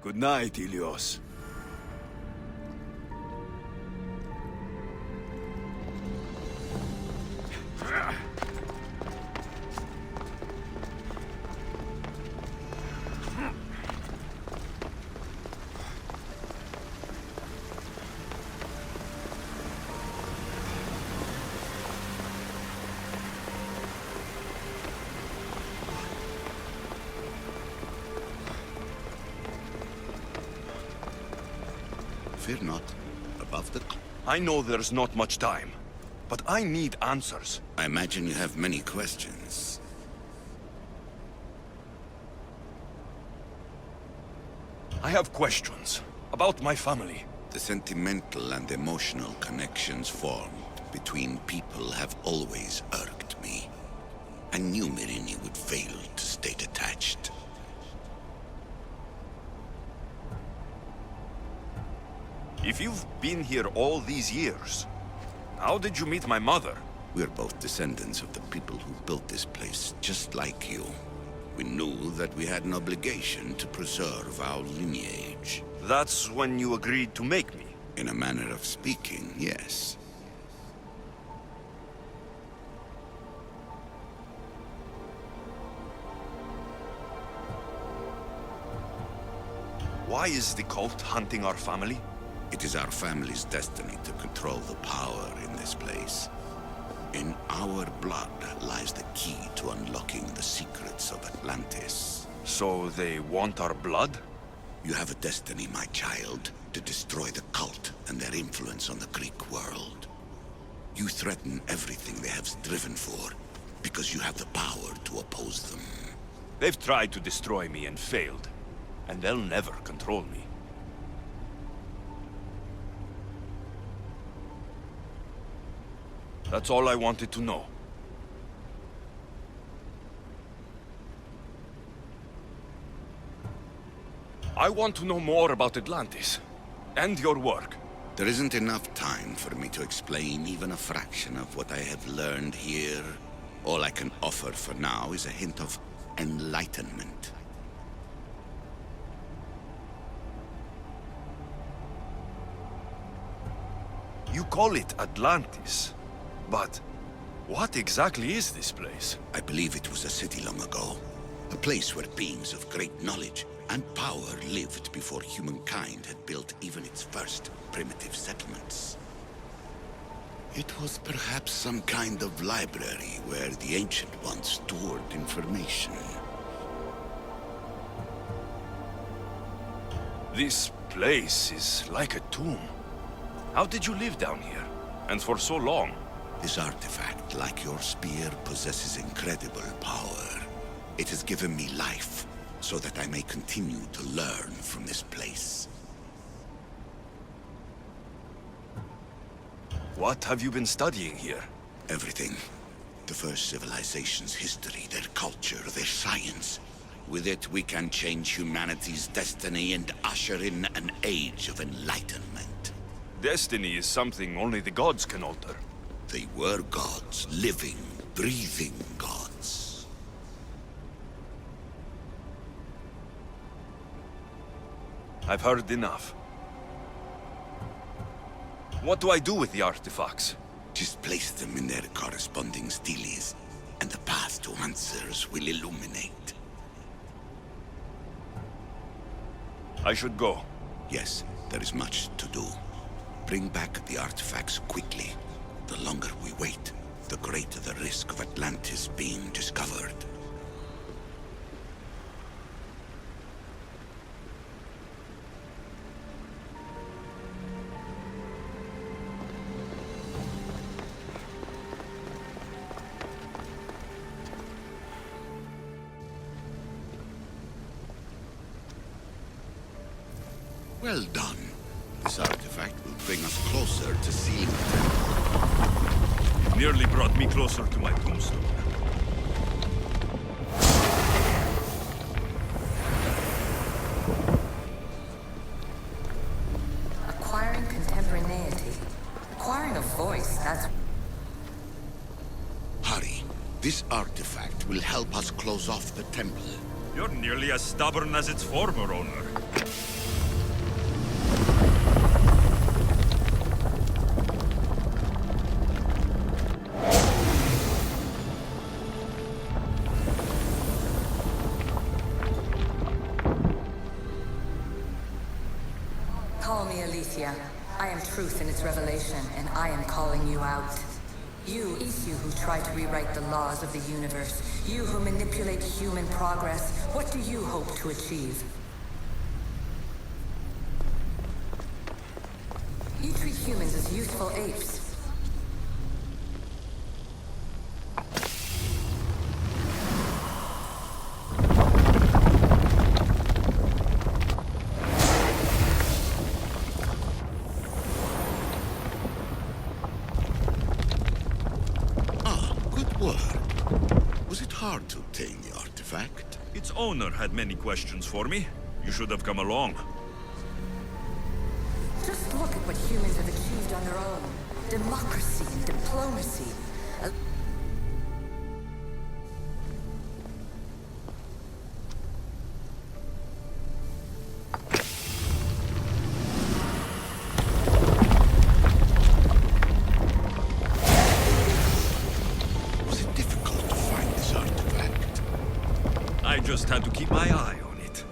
Good night, Ilios. Fear not. Above the... I know there's not much time, but I need answers. I imagine you have many questions. I have questions about my family. The sentimental and emotional connections formed between people have always irked me. I knew Myrini would fail to stay detached. If you've been here all these years, how did you meet my mother? We're both descendants of the people who built this place, just like you. We knew that we had an obligation to preserve our lineage. That's when you agreed to make me. In a manner of speaking, yes. Why is the cult hunting our family? It is our family's destiny to control the power in this place. In our blood lies the key to unlocking the secrets of Atlantis. So they want our blood? You have a destiny, my child, to destroy the cult and their influence on the Greek world. You threaten everything they have striven for, because you have the power to oppose them. They've tried to destroy me and failed, and they'll never control me. That's all I wanted to know. I want to know more about Atlantis, and your work. There isn't enough time for me to explain even a fraction of what I have learned here. All I can offer for now is a hint of enlightenment. You call it Atlantis, but what exactly is this place? I believe it was a city long ago. A place where beings of great knowledge and power lived before humankind had built even its first primitive settlements. It was perhaps some kind of library where the Ancient Ones stored information. This place is like a tomb. How did you live down here? And for so long? This artifact, like your spear, possesses incredible power. It has given me life, so that I may continue to learn from this place. What have you been studying here? Everything. The first civilization's history, their culture, their science. With it, we can change humanity's destiny and usher in an age of enlightenment. Destiny is something only the gods can alter. They were gods, living, breathing gods. I've heard enough. What do I do with the artifacts? Just place them in their corresponding steles, and the path to answers will illuminate. I should go. Yes, there is much to do. Bring back the artifacts quickly. The longer we wait, the greater the risk of Atlantis being discovered. Well done. This artifact will bring us closer to seeing the temple. Nearly brought me closer to my tombstone. Acquiring contemporaneity. Acquiring a voice, that's... Hurry. This artifact will help us close off the temple. You're nearly as stubborn as its former owner. Call me Aletheia. I am truth in its revelation, and I am calling you out. You who try to rewrite the laws of the universe. You who manipulate human progress. What do you hope to achieve? You treat humans as useful apes. Hard to obtain the artifact. Its owner had many questions for me. You should have come along. Just look at what humans have achieved on their own. Democracy and diplomacy. Just had to keep my eye on it.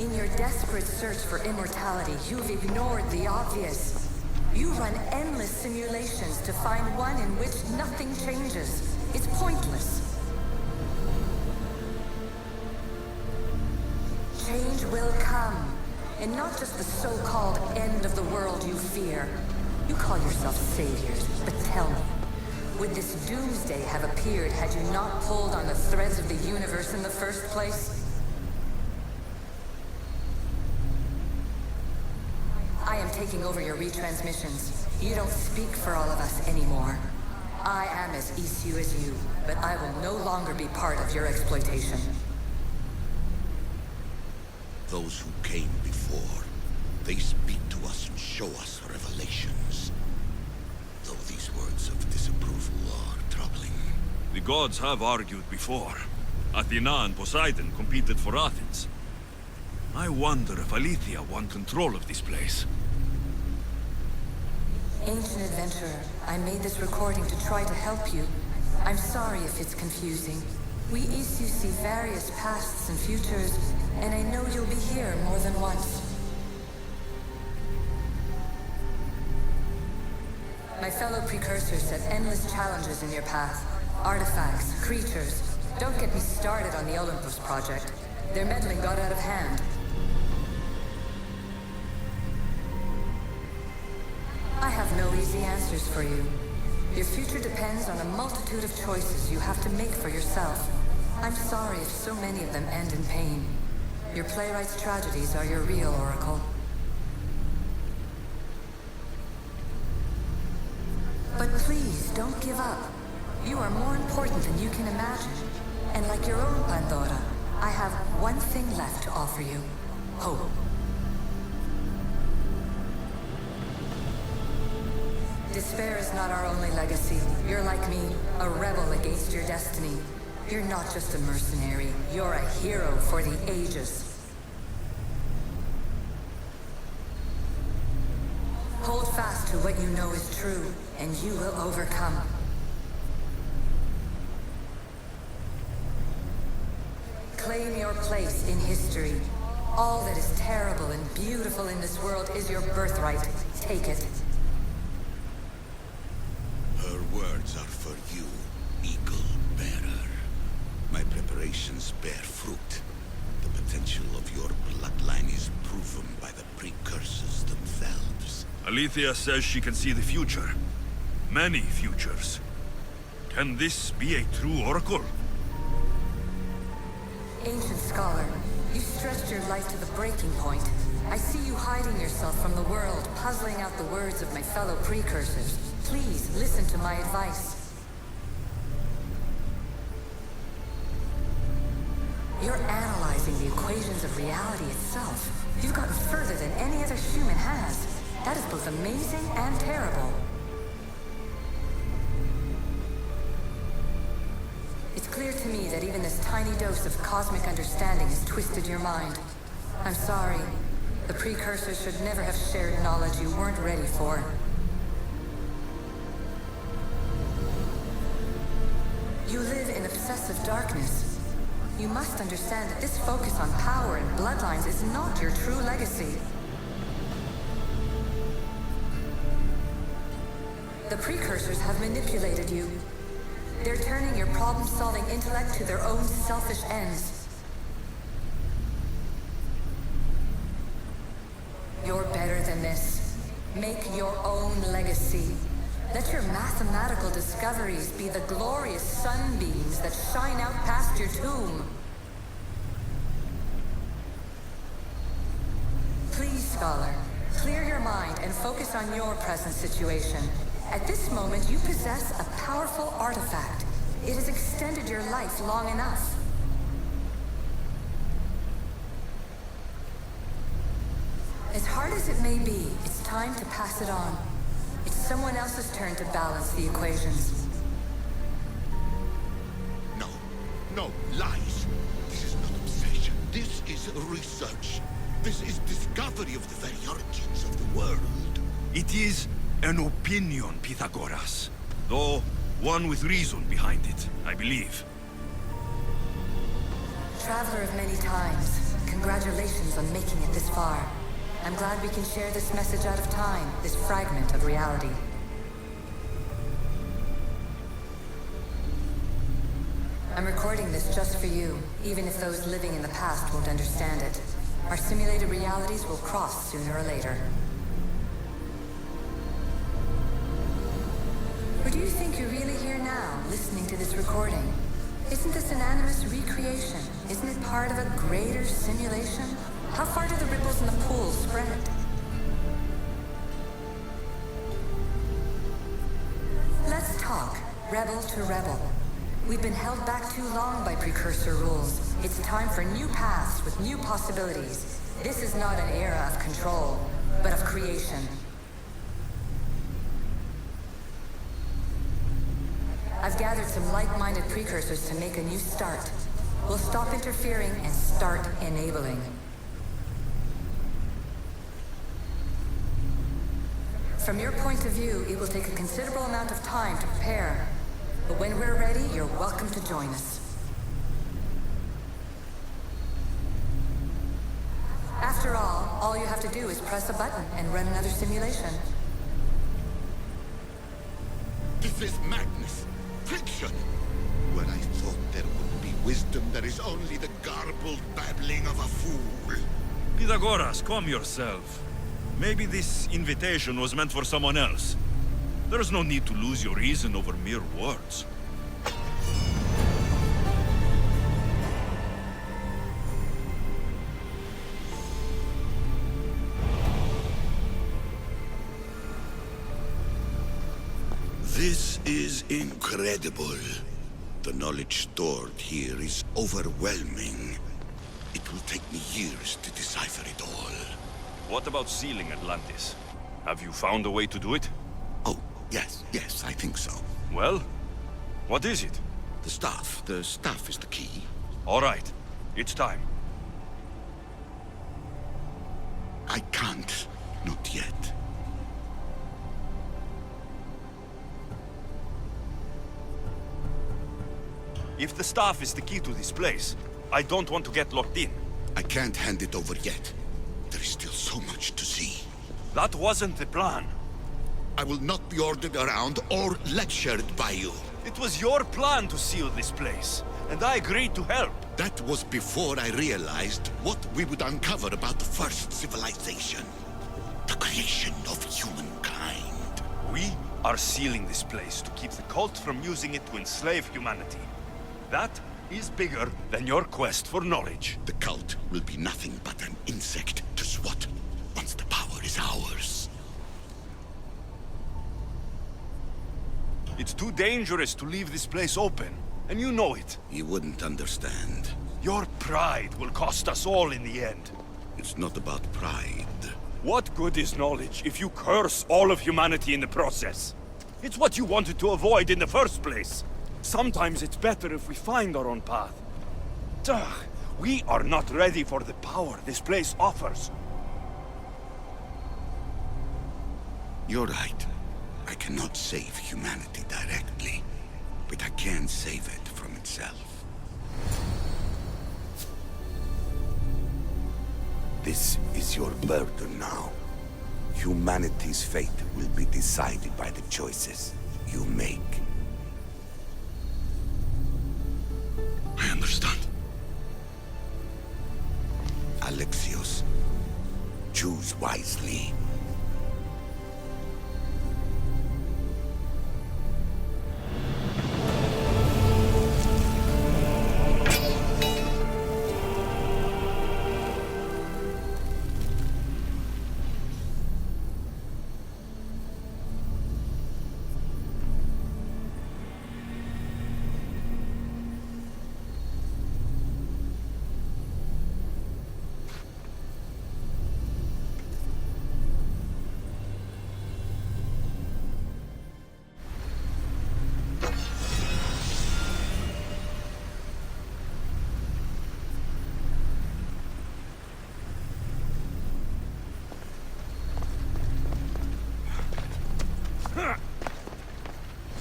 In your desperate search for immortality, you've ignored the obvious. You run endless simulations to find one in which nothing changes. It's pointless. Change will come, and not just the so-called end of the world you fear. You call yourself saviors, but tell me, would this doomsday have appeared had you not pulled on the threads of the universe in the first place? I am taking over your retransmissions. You don't speak for all of us anymore. I am as Issue as you, but I will no longer be part of your exploitation. Those who came before, they speak to us and show us revelations. Though these words of disapproval are troubling. The gods have argued before. Athena and Poseidon competed for Athens. I wonder if Aletheia won control of this place. Ancient adventurer, I made this recording to try to help you. I'm sorry if it's confusing. We Issue see various pasts and futures, and I know you'll be here more than once. My fellow precursors set endless challenges in your path. Artifacts, creatures. Don't get me started on the Olympus project. Their meddling got out of hand. I have no easy answers for you. Your future depends on a multitude of choices you have to make for yourself. I'm sorry if so many of them end in pain. Your playwright's tragedies are your real oracle. But please, don't give up. You are more important than you can imagine. And like your own Pandora, I have one thing left to offer you. Hope. Despair is not our only legacy. You're like me, a rebel against your destiny. You're not just a mercenary, you're a hero for the ages. Hold fast to what you know is true, and you will overcome. Claim your place in history. All that is terrible and beautiful in this world is your birthright. Take it. Her words are for you, Eagle Bearer. My preparations bear fruit. The potential of your bloodline is proven by the precursors themselves. Aletheia says she can see the future. Many futures. Can this be a true oracle? Ancient scholar, you stretched your life to the breaking point. I see you hiding yourself from the world, puzzling out the words of my fellow precursors. Please, listen to my advice. You're analyzing the equations of reality itself. You've gotten further than any other human has. That is both amazing and terrible. It's clear to me that even this tiny dose of cosmic understanding has twisted your mind. I'm sorry. The precursors should never have shared knowledge you weren't ready for. You live in obsessive darkness. You must understand that this focus on power and bloodlines is not your true legacy. The precursors have manipulated you. They're turning your problem-solving intellect to their own selfish ends. You're better than this. Make your own legacy. Let your mathematical discoveries be the glorious sunbeams that shine out past your tomb. Please, Scholar, clear your mind and focus on your present situation. At this moment, you possess a powerful artifact. It has extended your life long enough. As hard as it may be, it's time to pass it on. It's someone else's turn to balance the equations. No, no, lies. This is not obsession. This is research. This is discovery of the very origins of the world. It is an opinion, Pythagoras. Though, one with reason behind it, I believe. Traveler of many times, congratulations on making it this far. I'm glad we can share this message out of time, this fragment of reality. I'm recording this just for you, even if those living in the past won't understand it. Our simulated realities will cross sooner or later. Or do you think you're really here now, listening to this recording? Isn't this an animus recreation? Isn't it part of a greater simulation? How far do the ripples in the pool spread? Let's talk, rebel to rebel. We've been held back too long by precursor rules. It's time for new paths with new possibilities. This is not an era of control, but of creation. I've gathered some like-minded precursors to make a new start. We'll stop interfering and start enabling. From your point of view, it will take a considerable amount of time to prepare. But when we're ready, you're welcome to join us. After all you have to do is press a button and run another simulation. This is madness. Fiction. Where I thought there would be wisdom, there is only the garbled babbling of a fool. Pythagoras, calm yourself. Maybe this invitation was meant for someone else. There's no need to lose your reason over mere words. This is incredible. The knowledge stored here is overwhelming. It will take me years to decipher it all. What about sealing Atlantis? Have you found a way to do it? Oh, yes, I think so. Well, what is it? The staff is the key. All right, it's time. I can't, not yet. If the staff is the key to this place, I don't want to get locked in. I can't hand it over yet. There is still so much to see. That wasn't the plan. I will not be ordered around or lectured by you. It was your plan to seal this place, and I agreed to help. That was before I realized what we would uncover about the first civilization. The creation of humankind. We are sealing this place to keep the cult from using it to enslave humanity. That is bigger than your quest for knowledge. The cult will be nothing but an insect to swat once the power is ours. It's too dangerous to leave this place open, and you know it. You wouldn't understand. Your pride will cost us all in the end. It's not about pride. What good is knowledge if you curse all of humanity in the process? It's what you wanted to avoid in the first place. Sometimes it's better if we find our own path. Ugh, we are not ready for the power this place offers. You're right. I cannot save humanity directly, but I can save it from itself. This is your burden now. Humanity's fate will be decided by the choices you make. I understand. Alexios, choose wisely.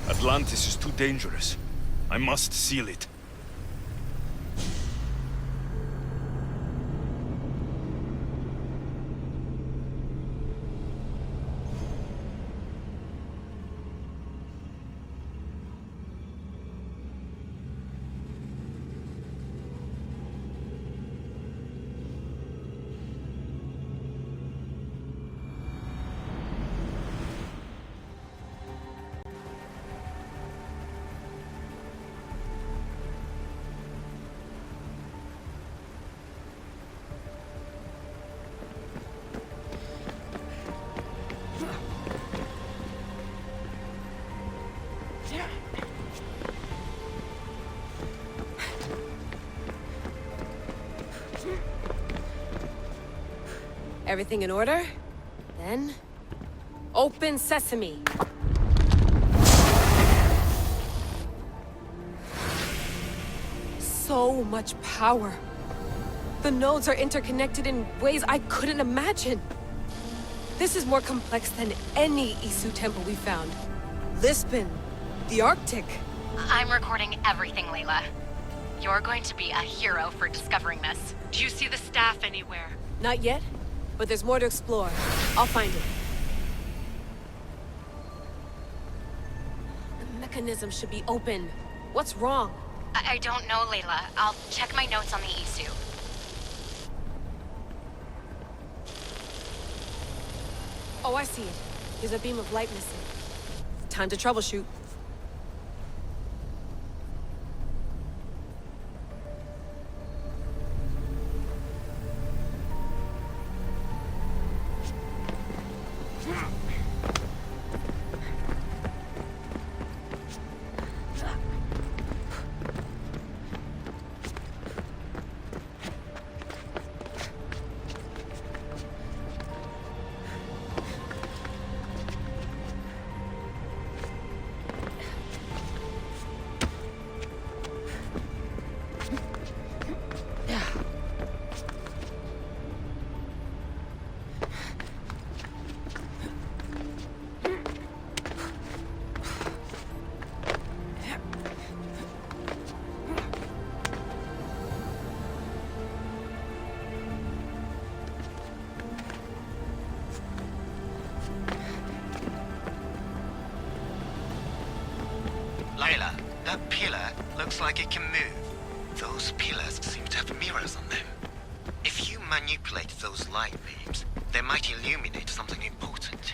Atlantis is too dangerous. I must seal it. Everything in order? Then... open sesame! So much power! The nodes are interconnected in ways I couldn't imagine! This is more complex than any Isu temple we found. Lisbon, the Arctic. I'm recording everything, Layla. You're going to be a hero for discovering this. Do you see the staff anywhere? Not yet, but there's more to explore. I'll find it. The mechanism should be open. What's wrong? I don't know, Layla. I'll check my notes on the Isu. Oh, I see it. There's a beam of light missing. Time to troubleshoot. Layla, that pillar looks like it can move. Those pillars seem to have mirrors on them. If you manipulate those light beams, they might illuminate something important.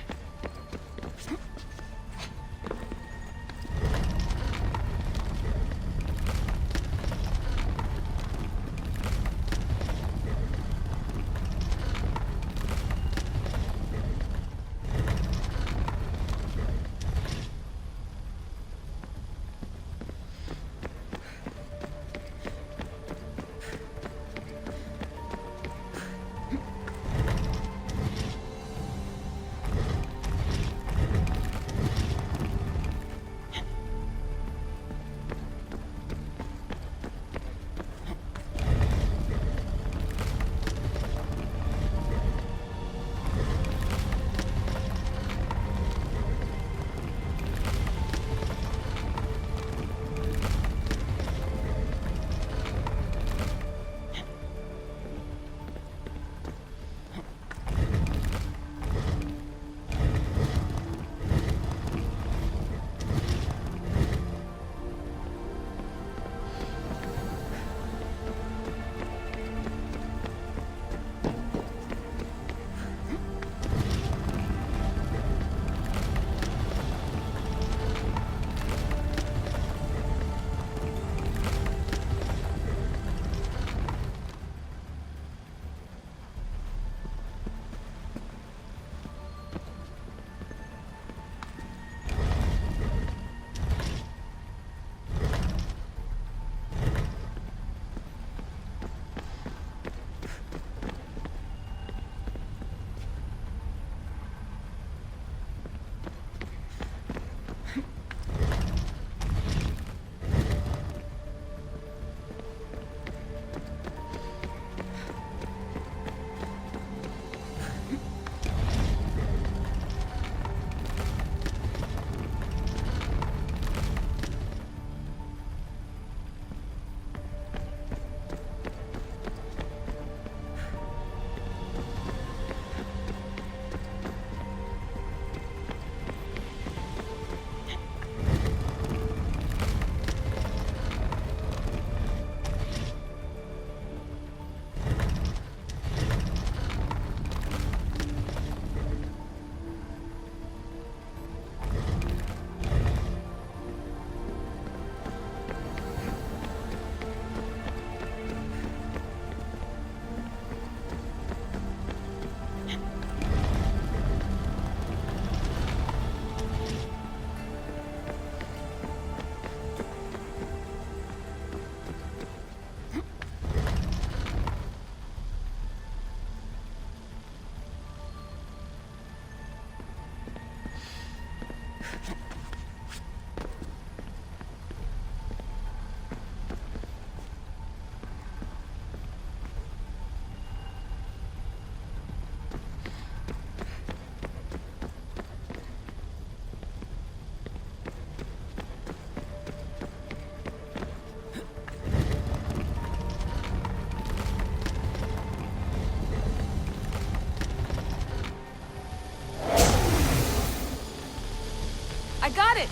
got it!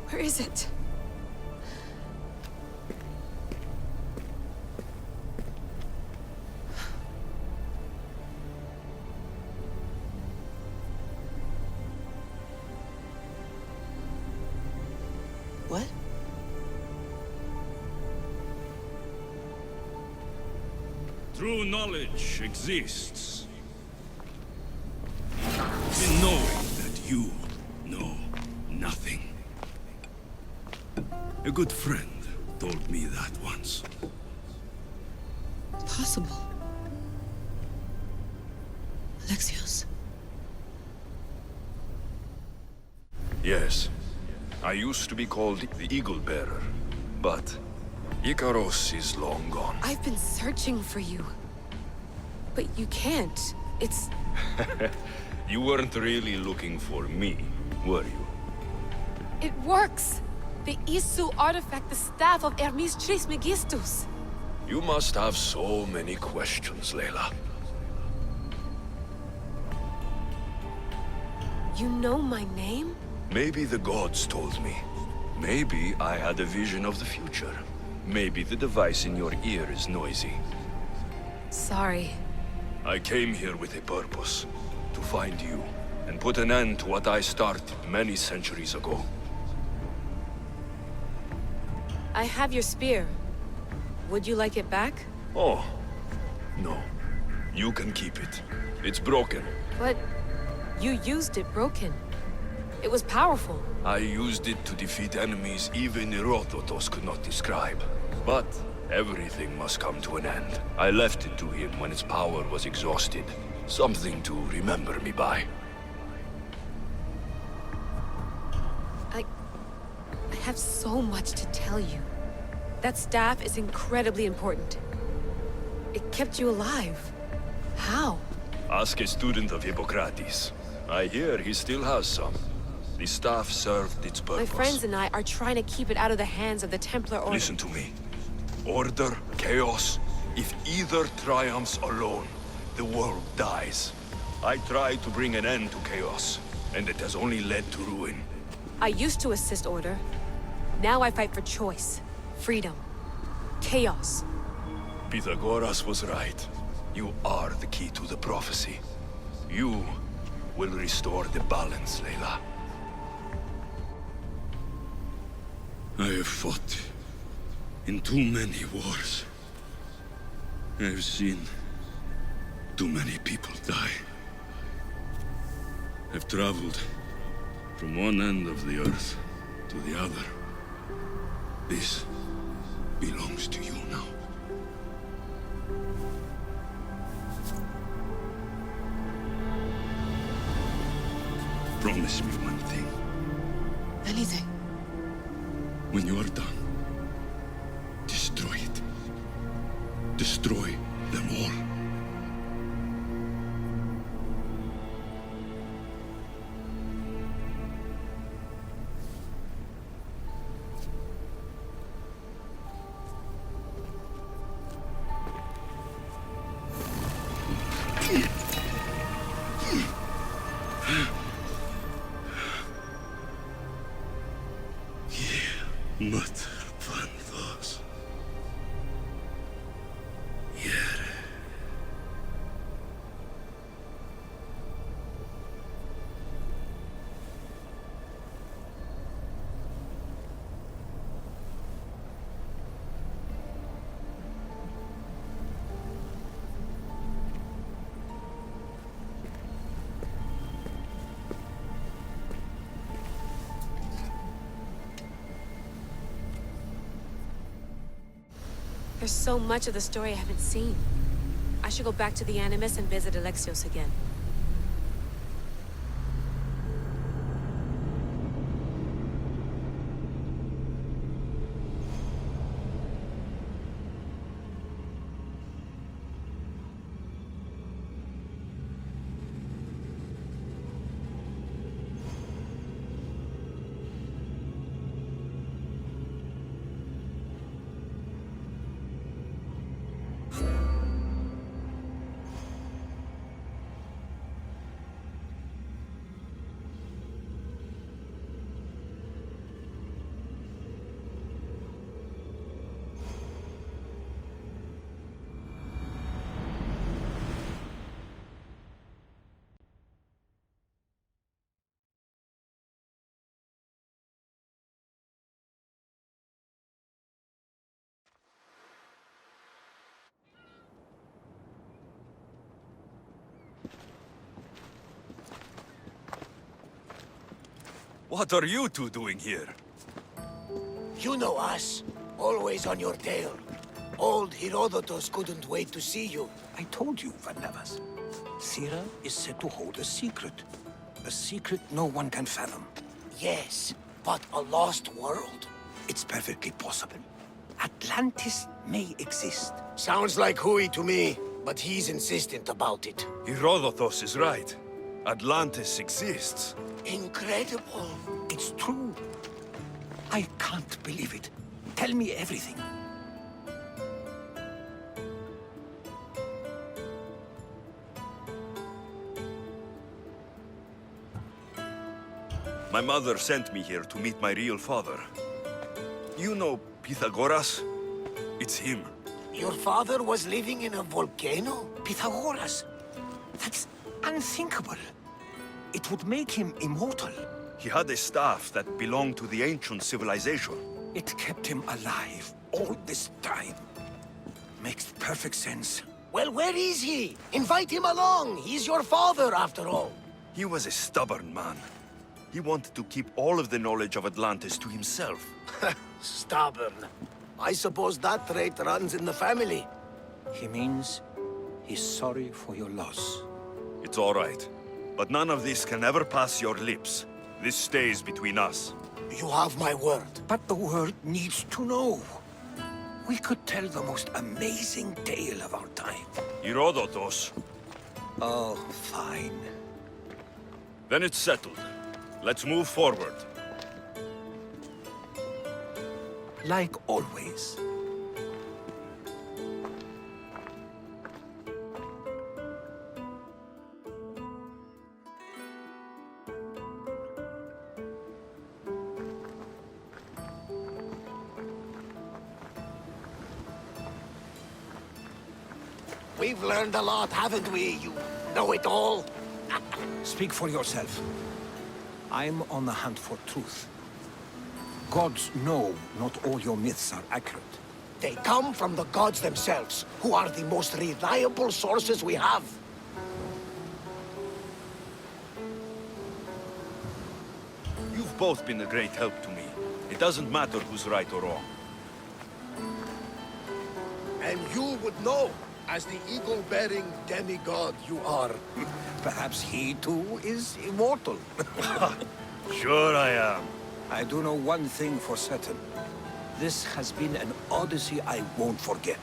Where is it? What? True knowledge exists in knowing that you know nothing. A good friend told me that once. Possible. Alexios. Yes. I used to be called the Eagle Bearer, but Icaros is long gone. I've been searching for you. But you can't. It's... You weren't really looking for me, were you? It works! The Isu artifact, the staff of Hermes Trismegistus. You must have so many questions, Layla. You know my name? Maybe the gods told me. Maybe I had a vision of the future. Maybe the device in your ear is noisy. Sorry. I came here with a purpose. To find you, and put an end to what I started many centuries ago. I have your spear. Would you like it back? Oh, no. You can keep it. It's broken. But you used it broken. It was powerful. I used it to defeat enemies even Herodotus could not describe. But everything must come to an end. I left it to him when its power was exhausted. Something to remember me by. I have so much to tell you. That staff is incredibly important. It kept you alive. How? Ask a student of Hippocrates. I hear he still has some. The staff served its purpose. My friends and I are trying to keep it out of the hands of the Templar Order. Listen to me. Order, chaos. If either triumphs alone, the world dies. I tried to bring an end to chaos, and it has only led to ruin. I used to assist Order. Now I fight for choice, freedom, chaos. Pythagoras was right. You are the key to the prophecy. You will restore the balance, Layla. I have fought in too many wars. I have seen too many people die. I've traveled from one end of the earth to the other. This belongs to you now. Promise me one thing. Anything. When you are done, destroy it. Destroy them all. There's so much of the story I haven't seen. I should go back to the Animus and visit Alexios again. What are you two doing here? You know us. Always on your tail. Old Herodotus couldn't wait to see you. I told you, Varnavas. Sira is said to hold a secret. A secret no one can fathom. Yes, but a lost world? It's perfectly possible. Atlantis may exist. Sounds like Hui to me, but he's insistent about it. Herodotus is right. Atlantis exists. Incredible. It's true. I can't believe it. Tell me everything. My mother sent me here to meet my real father. You know Pythagoras? It's him. Your father was living in a volcano? Pythagoras. That's unthinkable. It would make him immortal. He had a staff that belonged to the ancient civilization. It kept him alive all this time. Makes perfect sense. Well, where is he? Invite him along. He's your father, after all. He was a stubborn man. He wanted to keep all of the knowledge of Atlantis to himself. Stubborn. I suppose that trait runs in the family. He means he's sorry for your loss. It's all right. But none of this can ever pass your lips. This stays between us. You have my word. But the world needs to know. We could tell the most amazing tale of our time. Herodotus. Oh, fine. Then it's settled. Let's move forward. Like always. We've learned a lot, haven't we, you know-it-all? Speak for yourself. I'm on the hunt for truth. Gods know not all your myths are accurate. They come from the gods themselves, who are the most reliable sources we have. You've both been a great help to me. It doesn't matter who's right or wrong. And you would know, as the eagle-bearing demigod you are. Perhaps he too is immortal. Sure I am. I do know one thing for certain. This has been an Odyssey I won't forget.